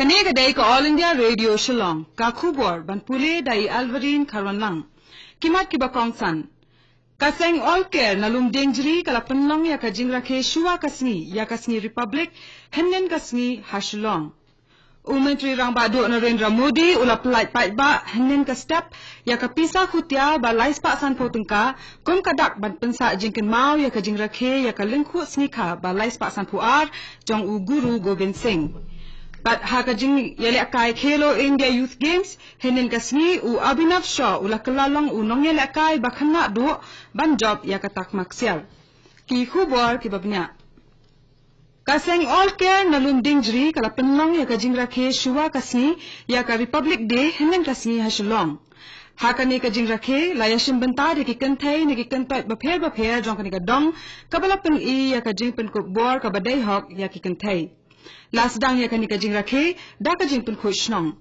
Kani kadai ka All India Radio Shillong, ka khubor ban pule dai Alvarin Karwanlang. Kimat ki bakong san. Kaseng all care nalum dengjri kala penlong ya ka jingrakhe shua kasni Republic hennen kasni Hashulong. Menteri Rang Badu Narendra Modi ula pelait paitba hennen ka step ya ka pisa khutia ba lais pa san potengka kum kadak ban pensa jingken mau ya ka jingrakhe ya ka lengkhu snika ba lais pa san puar jong u guru Gobind Singh. But hakajing yale akai Khelo India Youth Games henin kasni u Abhinav Shaw ula kelalong u nong yale akai bakhana do ban job ya katak maksial. Ki khubor ki babnya. Kaseng all care nalum dingjri kala penlong ya kajing rakhe shuwa kasni ya ka Republic Day henin kasni Hashulong. Hakani kajing rakhe layashim bentar ya ki kentai ni ki kentai bapher jong kani ka dong kabala pen I ya kajing pen kubor ka badai hok ya ki kentai. Las dang ya kani kajing rakhe da kajing pun khushnong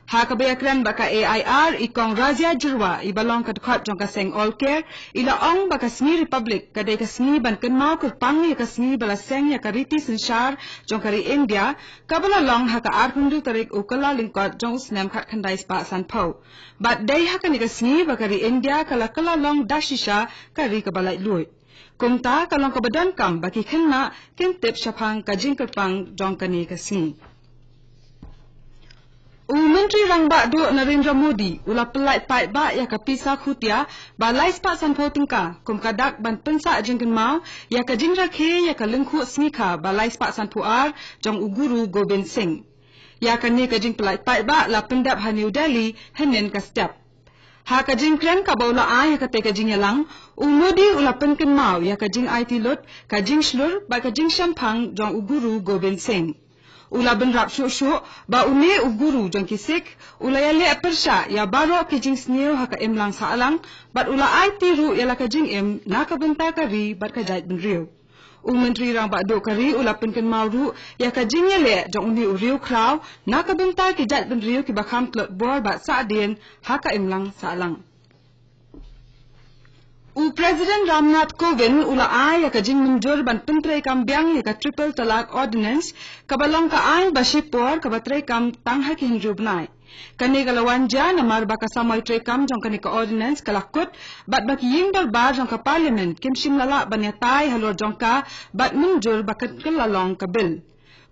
ha ka bayakran baka AIR ikong razia jurwa ibalong ka dkhat jong kaseng all care ila ong baka sni Republic kadai kasni ban kenmau kurpang ya kasni bala seng ya kariti sinshar jong kari India kabala long ha ka arkundu tarik ukala lingkot jong usnam khat khandai spa san pau but dai ha kani kasni bakari India kala long dashisha kari kabalai lui kumta kalong kabadan kam baki khenna kintip shapang kajing kerpang jong kani kasni. Menteri Rang Badu Narendra Modi ula pelait pait ba ya ka pisa khutia ba lais pa san potengka kum kadak ban pensa jingken mau ya ka jing rakhe ya ka lengkhu snika ba lais pa san puar jong u guru Gobind Singh. Ya ka ne ka jing pelait pait ba la pendap ha New Delhi henin ka step. Ha ka jing kren ka baula a ya ka te ka jing yalang Modi ula penken mau ya ka jing IT lot ka jing shlur ba ka jing shampang jong u guru Gobind Singh. Ula benrap syuk ba une u guru jong kisik ula yale persha ya baro ke jing sneu ha ka emlang saalang bat ula IT ru ya la ka jing em na ka benta kari bat ka jait benriu. Menteri Rang Badu kari ula penken mau ru ya ka jing yale jong uni u riu kraw na ka benta ki jait benriu ki bakham klot bor bat saadien ha ka emlang saalang. President Ramnath Kovind ula ai ya ka jing munjur ban pentrei kam biang ya ka triple talak ordinance kabalong ka ai basipor ka batrei kam tangha ki hinju bnai kani galawan ja namar baka samoi trei kam jong kani ka ordinance kalakut bat baki ying dal bar jong ka parliament kim shimlala ban ya tai halor jong ka bat munjur bakat kalalong ka bill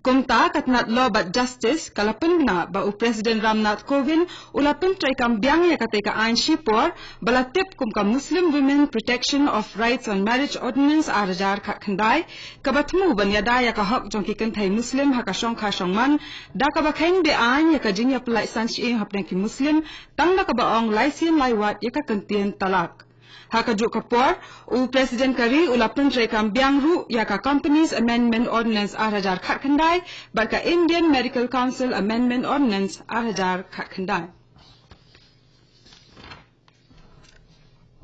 kumta katnat law but justice kalapun na ba President Ramnath Kovind ula pentrai kam biang ya kate ka ain shipor balatip kum ka Muslim Women Protection of Rights on Marriage Ordinance arajar khat khandai kabatmu ban ya da ya ka hak jong ki kanthai Muslim ha ka shong kha shongman da ka ba khain be ain ya ka jing ya plai san chi hapne ki Muslim tang da ka ba ong laisin laiwat ya ka kantien talak Hakajuk kapor, President kari ula pentrai kam biang ru ya ka Companies Amendment Ordinance arajar khat khandai bat ka Indian Medical Council Amendment Ordinance arajar khat khandai.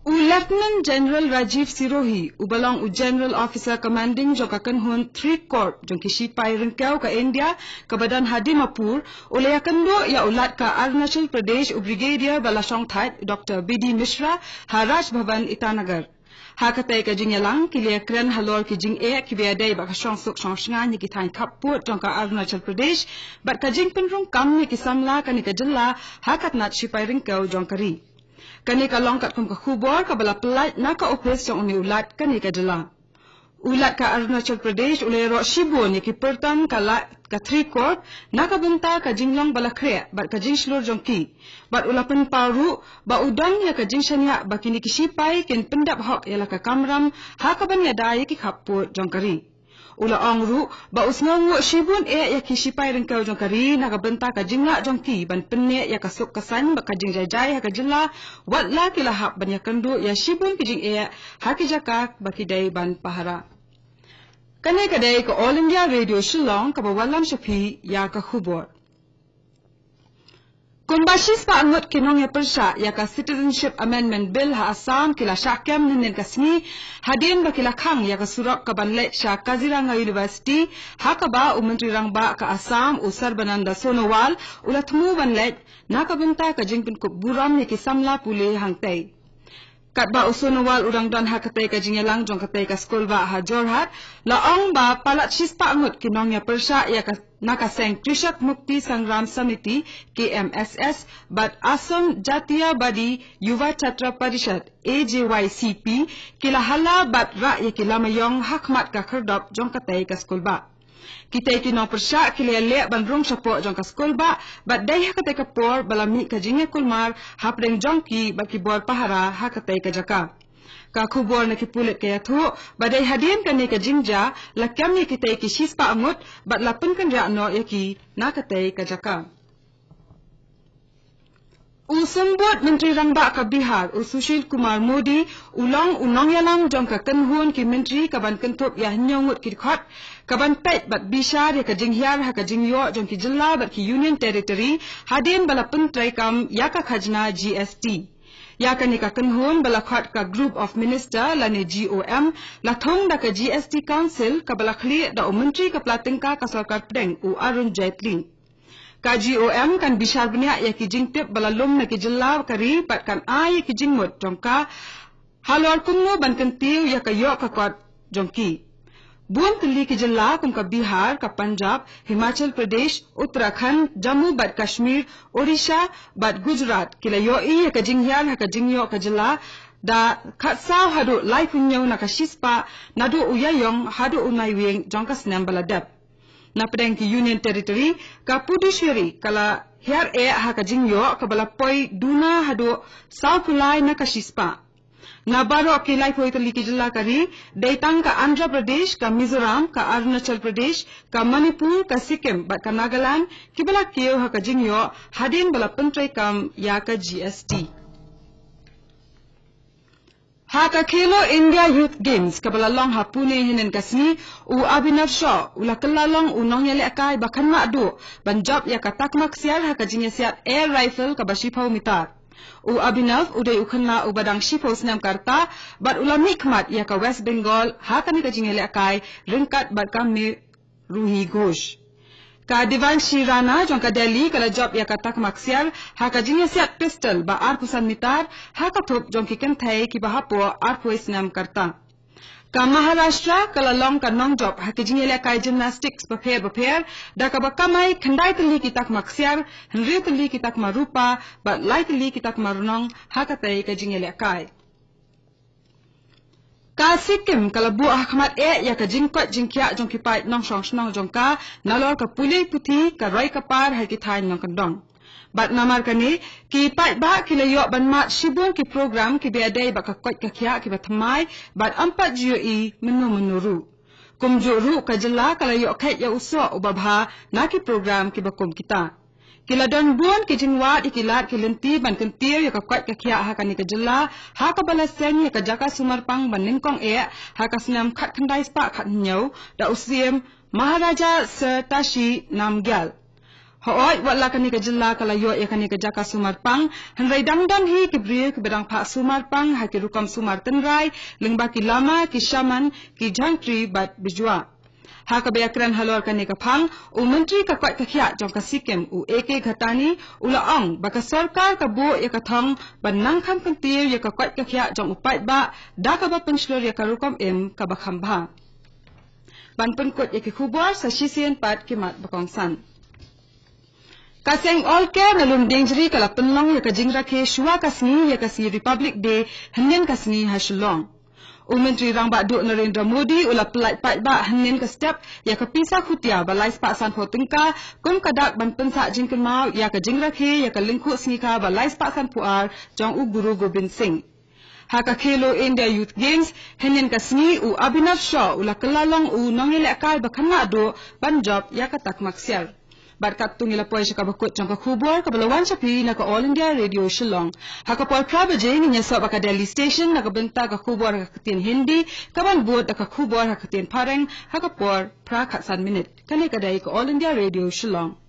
Lieutenant General Rajiv Sirohi ubalong General Officer Commanding jong ka kanhun 3 Corps jong ki sipai rengkau ka India ka badan Hadimapur ule yakando ya ulat ka Arunachal Pradesh Brigadier Balasong That Dr. BD Mishra Haraj Bhavan Itanagar. Hakatai ka jing yalang kilia kren halor ki jing ki beadai ba ka shong suk shong shnga ni ki thain khaput jong ka Arunachal Pradesh bat ka jing penrung kam ni ki samla ka ni ka jilla hakat nat sipai rengkau jong kari. Kani ka longkat kum ka khubor ka bala pelat na ka opes jong uni ulat kani ka jela. Ulat ka Arunachal Pradesh ule ro shibo ni ki pertan ka 3 Corps na ka benta ka jinglong bala kre bat ka jing shlur jong ki. Bat ulapan paru ba udang ya ka jing shanya ba kini ki sipai ken pendap hok ya la ka kamram ha ka ban ya dai ki khaput jong kari. Ula ongru ba usngawu shibun ya ki sipai rengkau jong kari na ka benta ka jingla jong ki ban penne ya ka suk kasan ba ka jing jai ha ka jilla wat la ki lahap ban ya kandu ya shibun ki jing ha ki jaka ba ki dai ban pahara. Kane ka dai ka All India Radio Shillong ka ba walam shafi ya ka khubor. Kumbashis pa angot kinong ya persya ya ka Citizenship Amendment Bill ha Assam kila syakam ninin kasni hadin ba kila khang ya ka surak ka banlet sya Kaziranga University ha ka ba Menteri Rang Ba ka Assam Sarbananda Sonowal ulat mu banlet na ka benta ka jingpin ko buram ni ki samla puli hangtay. kat ba usunawal urang don ha katai ka jingelang jong katai ka skol ba ha jorhat laong ba palat shispa ngut kinong ya persha ya ka nakaseng Krishak Mukti Sangram Samiti KMSS bat Asam Jatiya Badi Yuva Chatra Parishad AJYCP kila hala bat ra ya kila mayong hakmat ka kherdop jong katai ka skol ba kita kinong persha kila le ban rong sapo jong ka skol ba bat dai ha katai ka por balami ka jinge kulmar hapreng jong ki ba ki bor pahara ha katai ka jaka ka khubor na kipulit kaya thu badai hadin kani ka jingja lakam ni kitai ki shispa angut bat lapun kan ra no yaki na katai ka jaka usambot menteri rangba ka Bihar Sushil Kumar Modi ulong unong yalang jong ka kanhun ki menteri ka ban kentop ya nyongut ki khot ka ban pet bat bishar ya ka jinghyar ha ka jingyo jong ki jilla bat ki union territory hadin balapun traikam ya ka khajna GST ya kani ka kanhun balakhat ka group of minister lane GOM lathong da ka GST council ka balakhli da menteri ka platingka ka sarkar pdeng u Arun Jaitlin ka GOM kan bishar bnya ya ki jingtep balalum na ki jilla kari pat kan ai ki jingmut jongka halor kumno ban kan tiu ya ka yo ka kwat jongki buan tili ki jilla kum ka Bihar ka Punjab Himachal Pradesh Uttarakhand Jammu bat Kashmir Odisha bat Gujarat kila yo i ka jinghyar ha ka jingyo ka jilla da khatsa hadu lai punyo na ka shispa nadu uyayong hadu unai wing jongka snam baladap na pedang ki union territory ka Puducherry kala hiar ha ka jingyo ka balapoi duna hadu South Lai na ka shispa na baro ke lai poi tali ki jilla kari daitang ka Andhra Pradesh ka Mizoram ka Arunachal Pradesh ka Manipur ka Sikkim bat ka Nagaland ki bala keu ha ka jingyo hadin bala pentrai kam ya ka GST ha ka Khelo India Youth Games ka bala long ha Pune hinen kasni u Abhinav Shaw ula kallalong unong yale akai bakhan ma adu banjab ya ka takmak siar ha ka jingesiat air rifle ka bashipau mitar u Abhinav uday ukhanna u badang shipau snam karta bat ulami khmat ya ka West Bengal ha kani ka jingele akai ringkat bat kam me Ruhi Ghosh ka Devanshi Rana jong ka Delhi kala job ya ka takmak siar ha ka jingesiat pistol ba ar pusan mitar ha ka thop jong ki kan thai ki bahapo ar snam karta ka Maharashtra kala long ka nong job ha ki jingele kai gymnastics bapher da ka bakamai khandai tli ki tak maksiar henri tli ki tak marupa ba lai tli ki tak marunong ha ka tai ka jingele kai ka Sikkim kala bu ahmat ya ka jingkot jingkya jong ki pai nong song snong jong ka nalor ka pulei puthi ka roi ka par ha ki thai nong kandong bat namar kani ki pai ba ki layo ban mat shibun ki program ki beadai ba ka kot ka kya ki batmai bat ampat GOE menuru kumjuru ka jilla kala yo khat ya uso ubabha na ki program ki bakum kita kila don buan ki jingwa ikilat ki lenti ban kentir ya ka kot ka kya ha kani ka jilla ha ka balasen ya ka jaka sumarpang ban ningkong ha ka snam khat khandai spa khat nyau da usiem Maharaja Sir Tashi Namgyal Hoy wala kani ka jilla kala yo ya kani ka jaka sumarpang hanrai dangdan hi ki bri ki bedang pha sumarpang ha ki rukam sumar tenrai lingba ki lama ki shaman ki jangtri bat bijwa ha ka bayakran halor kani ka phang u menteri ka kwat ka khya jong ka Sikkim u AK Ghatani ula ong ba ka sarkar ka bo ya ka thang ban nang kham kan tir ya ka kwat ka khya jong upai ba da ka ba penslor ya ka rukam ka ba khamba ban penkot ya ki khubor sa shisien pat ki mat bakong san Kaseng all care nalum dengri kala penlong ya ka jingra ke shua kasni ya kasi Republic Day hanin kasni hasulong. Menteri Rangba Duk Narendra Modi ula pelait pat ba hanin ka step ya ka pisa khutia balai spa san hotingka kum kadak ban pensa jingken mau ya ka jingra ke ya ka lingku snika balai spa san puar jong u Guru Gobind Singh. Ha ka Khelo India Youth Games hanin kasni u Abhinav Shaw ula kalalong u nongile akal bakhanga do banjob ya ka takmak siar. Barkat tungila poy siya kabakot jang kakubor kabalawan sa pi naka All India Radio Shillong. Hakapor krabaje niya sa baka Delhi Station nakabenta kakubor hakatin Hindi kaban buot kakubor hakatin pareng hakapor pra katsan minute. Kani kaday ka All India Radio Shillong.